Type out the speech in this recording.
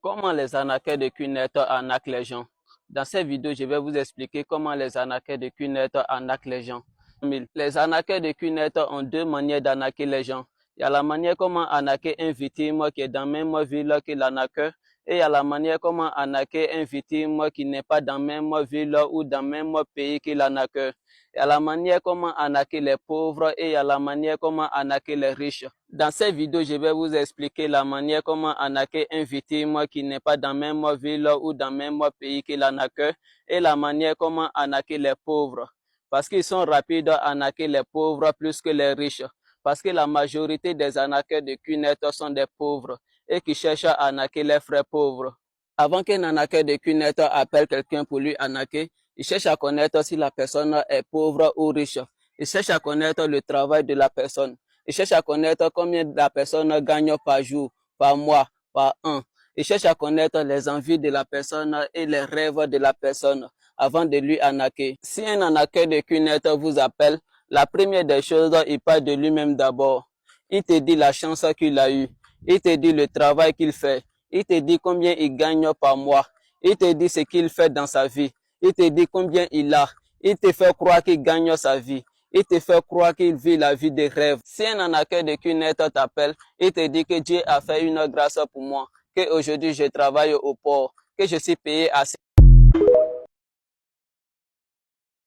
Comment les arnaqueurs de Qnet arnaquent les gens? Dans cette vidéo, je vais vous expliquer comment les arnaqueurs de Qnet arnaquent les gens. Les arnaqueurs de Qnet ont deux manières d'arnaquer les gens. Il y a la manière comment arnaquer un victime qui est dans la même ville que l'arnaqueur. Et il y a la manière comment arnaquer un victime qui n'est pas dans la même ville ou dans le même pays que l'arnaqueur. Il y a la manière comment arnaquer les pauvres et il y a la manière comment arnaquer les riches. Dans cette vidéo, je vais vous expliquer la manière comment arnaquer un victime qui n'est pas dans la même ville ou dans le même pays que l'arnaqueur et la manière comment arnaquer les pauvres. Parce qu'ils sont rapides à arnaquer les pauvres plus que les riches. Parce que la majorité des arnaqueurs de Qnet sont des pauvres et qui cherchent à arnaquer les frères pauvres. Avant qu'un arnaqueur de Qnet appelle quelqu'un pour lui arnaquer, il cherche à connaître si la personne est pauvre ou riche. Il cherche à connaître le travail de la personne. Il cherche à connaître combien la personne gagne par jour, par mois, par an. Il cherche à connaître les envies de la personne et les rêves de la personne avant de lui arnaquer. Si un arnaqueur de Qnet vous appelle, la première des choses, il parle de lui-même d'abord. Il te dit la chance qu'il a eue. Il te dit le travail qu'il fait. Il te dit combien il gagne par mois. Il te dit ce qu'il fait dans sa vie. Il te dit combien il a. Il te fait croire qu'il gagne sa vie. Il te fait croire qu'il vit la vie des rêves. Si un arnaqueur de Qnet t'appelle, il te dit que Dieu a fait une grâce pour moi, qu'aujourd'hui je travaille au port, que je suis payé assez.